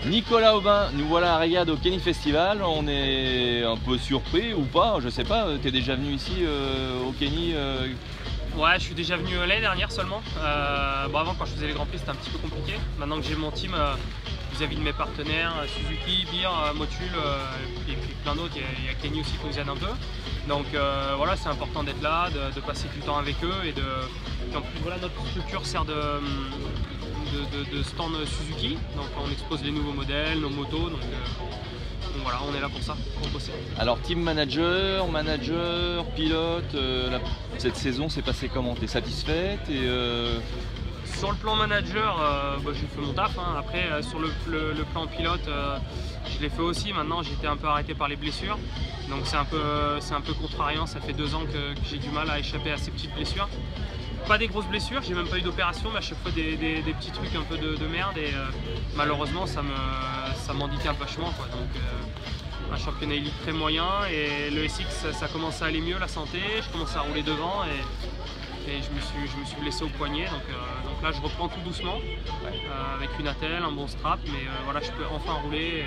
Nicolas Aubin, nous voilà à Régade au Kenny Festival. On est un peu surpris ou pas, je sais pas. Tu es déjà venu ici au Kenny Ouais, je suis déjà venu l'année dernière seulement. Bon, avant, quand je faisais les Grands Prix, c'était un petit peu compliqué. Maintenant que j'ai mon team vis-à-vis de mes partenaires, Suzuki, Beer, Motul et puis plein d'autres, il y a Kenny aussi qui nous aide un peu. Donc voilà, c'est important d'être là, de passer du temps avec eux et en plus voilà, notre structure sert de stand Suzuki, donc on expose les nouveaux modèles, nos motos, donc voilà, on est là pour ça, pour bosser. Alors team manager, pilote, cette saison s'est passée comment? T'es satisfaite Sur le plan manager, j'ai fait mon taf, hein. Après sur le plan pilote, je l'ai fait aussi. Maintenant j'étais un peu arrêté par les blessures, donc c'est un peu contrariant. Ça fait 2 ans que j'ai du mal à échapper à ces petites blessures. Pas des grosses blessures, j'ai même pas eu d'opération, mais à chaque fois des petits trucs un peu de merde et malheureusement ça m'handicape vachement, quoi. Donc un championnat élite très moyen et le SX ça commence à aller mieux, la santé, je commence à rouler devant et je me suis blessé au poignet, donc là je reprends tout doucement avec une attelle, un bon strap, mais voilà, je peux enfin rouler.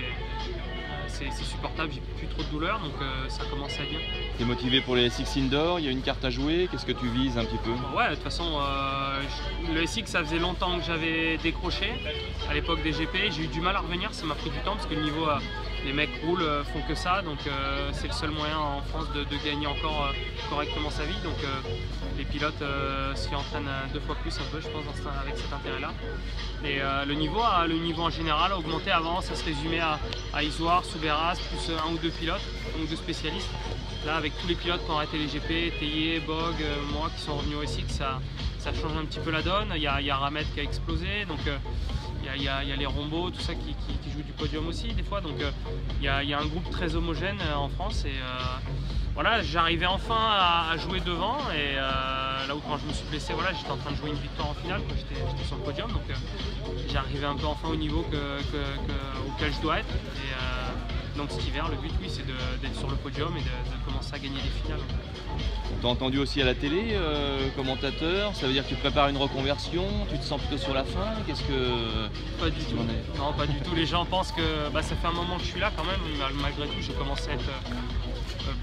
C'est supportable, j'ai plus trop de douleur, donc ça commence à être bien. Tu es motivé pour les SX Indoor, il y a une carte à jouer, qu'est-ce que tu vises un petit peu? Ouais, de toute façon, le SX ça faisait longtemps que j'avais décroché, à l'époque des GP, j'ai eu du mal à revenir, ça m'a pris du temps parce que le niveau, les mecs roulent, font que ça, donc c'est le seul moyen en France de gagner encore correctement sa vie, donc les pilotes s'y entraînent 2 fois plus un peu, je pense, avec cet intérêt-là. Et le niveau en général a augmenté. Avant, ça se résumait à Isoire, Souberas, plus 1 ou 2 pilotes, 1 ou 2 spécialistes. Là, avec tous les pilotes qui ont arrêté les GP, Théier, Bog, moi qui sont revenus au SX, ça change un petit peu la donne. Il y a Ramet qui a explosé, donc il y a les Rombaud, tout ça qui jouent du podium aussi des fois. Donc il y a un groupe très homogène en France et voilà, j'arrivais enfin à jouer devant et là où quand je me suis blessé, voilà, j'étais en train de jouer une victoire en finale, j'étais sur le podium, donc j'arrivais un peu enfin au niveau auquel je dois être. Et donc cet hiver, le but, oui, c'est d'être sur le podium et de commencer à gagner des finales. On t'a entendu aussi à la télé, commentateur, ça veut dire que tu prépares une reconversion, tu te sens plutôt sur la fin, qu'est-ce que... Pas du tout, non, pas du tout. Les gens pensent que ça fait un moment que je suis là quand même, malgré tout, j'ai commencé à être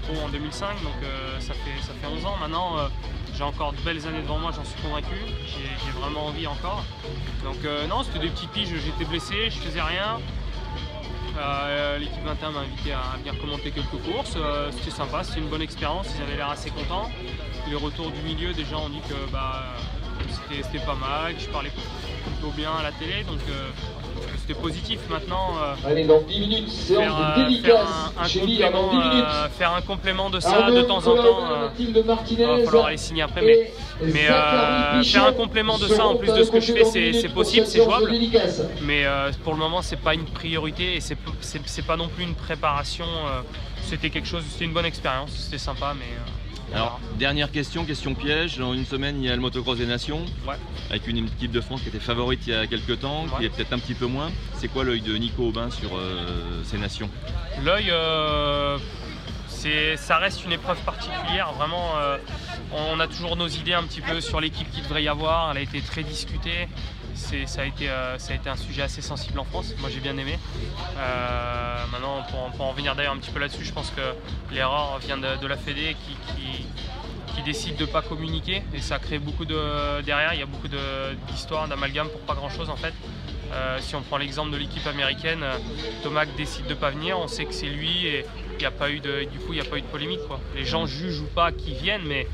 pro en 2005, donc ça fait 11 ans maintenant. J'ai encore de belles années devant moi, j'en suis convaincu, j'ai vraiment envie encore. Donc non, c'était des petites piges, j'étais blessé, je faisais rien. L'équipe 21 m'a invité à venir commenter quelques courses, c'était sympa, c'était une bonne expérience, ils avaient l'air assez contents. Les retours du milieu, des gens ont dit que c'était pas mal, que je parlais plutôt bien à la télé, donc c'était positif. Maintenant, allez, dans 10 minutes, séance de dédicace chez Beer, dans 10 minutes. Faire un complément de ça de temps en temps, il va falloir aller signer après, mais faire un complément de ça en plus de ce que je fais, c'est possible, c'est jouable, mais pour le moment c'est pas une priorité et c'est pas non plus une préparation. C'était quelque chose, c'était une bonne expérience, c'était sympa, mais alors, dernière question piège. Dans une semaine, il y a le motocross des nations, avec une équipe de France qui était favorite il y a quelques temps, qui est peut-être un petit peu moins. C'est quoi l'œil de Nico Aubin sur ces nations? L'œil, ça reste une épreuve particulière. Vraiment, on a toujours nos idées un petit peu sur l'équipe qu'il devrait y avoir. Elle a été très discutée. Ça a été un sujet assez sensible en France, moi j'ai bien aimé. Maintenant, pour en revenir d'ailleurs un petit peu là-dessus, je pense que l'erreur vient de la Fédé qui décide de ne pas communiquer et ça crée beaucoup derrière, il y a beaucoup d'histoires, d'amalgames pour pas grand-chose en fait. Si on prend l'exemple de l'équipe américaine, Tomac décide de ne pas venir, on sait que c'est lui et il n'y a pas eu de polémique, quoi. Les gens jugent ou pas qui viennent, mais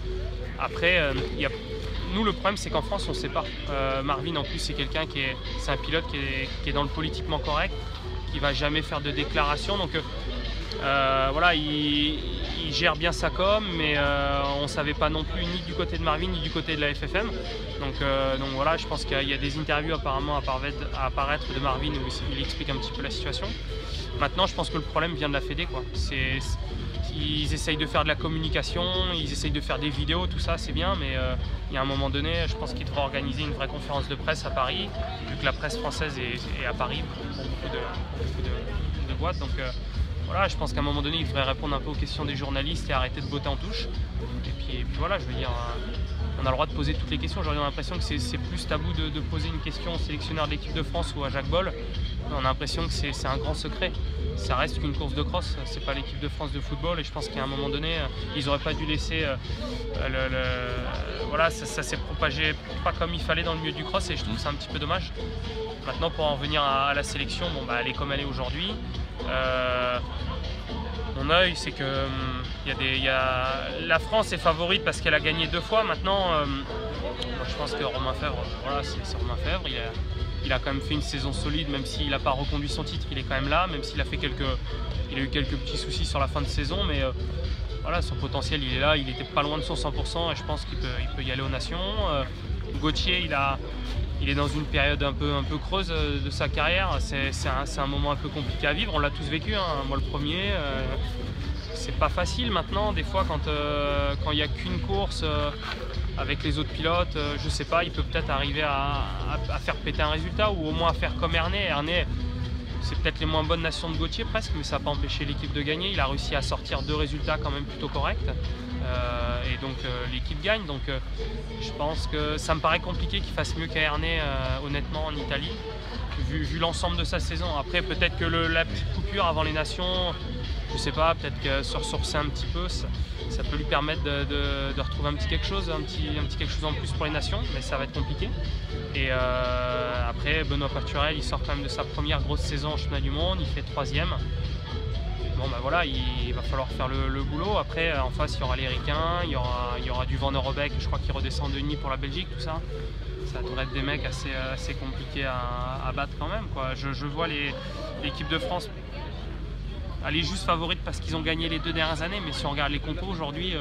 après, nous, le problème, c'est qu'en France, on ne sait pas. Marvin, en plus, c'est quelqu'un c'est un pilote qui est dans le politiquement correct, qui ne va jamais faire de déclaration. Donc, voilà, il gère bien sa com, mais on ne savait pas non plus ni du côté de Marvin, ni du côté de la FFM. Donc voilà, je pense qu'il y a des interviews apparemment à apparaître de Marvin où il explique un petit peu la situation. Maintenant, je pense que le problème vient de la Fédé, quoi. Ils essayent de faire de la communication, ils essayent de faire des vidéos, tout ça c'est bien, mais il y a un moment donné, je pense qu'ils devraient organiser une vraie conférence de presse à Paris, vu que la presse française est à Paris pour beaucoup de boîtes. Donc voilà, je pense qu'à un moment donné, ils devraient répondre un peu aux questions des journalistes et arrêter de botter en touche. Et puis voilà, je veux dire, on a le droit de poser toutes les questions. Aujourd'hui, on a l'impression que c'est plus tabou de poser une question au sélectionneur de l'équipe de France ou à Jacques Boll. On a l'impression que c'est un grand secret. Ça reste qu'une course de cross, c'est pas l'équipe de France de football, et je pense qu'à un moment donné, ils n'auraient pas dû laisser voilà, ça s'est propagé pas comme il fallait dans le milieu du cross, et je trouve ça un petit peu dommage. Maintenant, pour en revenir à la sélection, bon, bah, elle est comme elle est aujourd'hui. Mon œil, c'est que la France est favorite parce qu'elle a gagné 2 fois. Maintenant, moi, je pense que Romain Fèvre, voilà, c'est Romain Fèvre. Il a quand même fait une saison solide, même s'il n'a pas reconduit son titre, il est quand même là, même s'il a fait il a eu quelques petits soucis sur la fin de saison, mais voilà, son potentiel il est là, il était pas loin de son 100% et je pense qu'il peut y aller aux Nations. Gauthier, il est dans une période un peu creuse de sa carrière, c'est un moment un peu compliqué à vivre, on l'a tous vécu, hein. Moi le premier. C'est pas facile maintenant, des fois quand il n'y a qu'une course avec les autres pilotes, je sais pas, il peut peut-être arriver à faire péter un résultat ou au moins à faire comme Ernée. Ernée, c'est peut-être les moins bonnes nations de Gauthier presque, mais ça n'a pas empêché l'équipe de gagner. Il a réussi à sortir 2 résultats quand même plutôt corrects et donc l'équipe gagne. Donc je pense que ça me paraît compliqué qu'il fasse mieux qu'Ernée honnêtement en Italie, vu l'ensemble de sa saison. Après peut-être que la petite coupure avant les nations, je sais pas, peut-être que se ressourcer un petit peu, ça peut lui permettre de retrouver un petit quelque chose en plus pour les nations, mais ça va être compliqué. Et après, Benoît Paturel, il sort quand même de sa première grosse saison en championnat du monde, il fait 3e. Bon bah voilà, il va falloir faire le boulot. Après, en face, il y aura les Ricains, il y aura du Van Robek, je crois qu'il redescend de Denis pour la Belgique, tout ça. Ça devrait être des mecs assez compliqués à battre quand même, quoi. Je vois l'équipe de France, elle est juste favorite parce qu'ils ont gagné les 2 dernières années, mais si on regarde les compos aujourd'hui,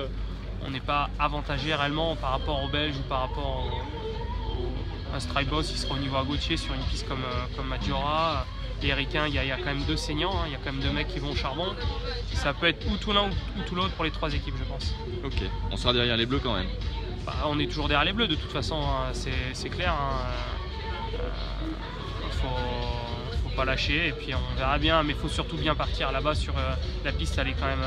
on n'est pas avantagé réellement par rapport aux Belges ou par rapport à Strybos. Il sera au niveau à Gauthier sur une piste comme Maggiora. Les Ricains, il y a quand même 2 saignants, hein. Il y a quand même 2 mecs qui vont au charbon. Ça peut être ou tout l'un ou tout l'autre pour les 3 équipes, je pense. Ok, on sera derrière les Bleus quand même. Bah, on est toujours derrière les Bleus de toute façon, hein. C'est clair. Faut pas lâcher et puis on verra bien, mais il faut surtout bien partir là-bas sur la piste. Elle est quand même.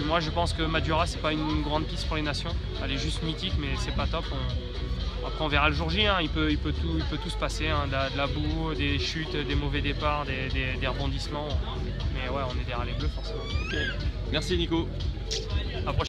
Moi je pense que Maggiora c'est pas une grande piste pour les nations. Elle est juste mythique, mais c'est pas top. Après on verra le jour J, hein. il peut tout se passer, hein. De la boue, des chutes, des mauvais départs, des rebondissements. Mais ouais, on est derrière les Bleus forcément. Okay. Merci Nico. À la prochaine.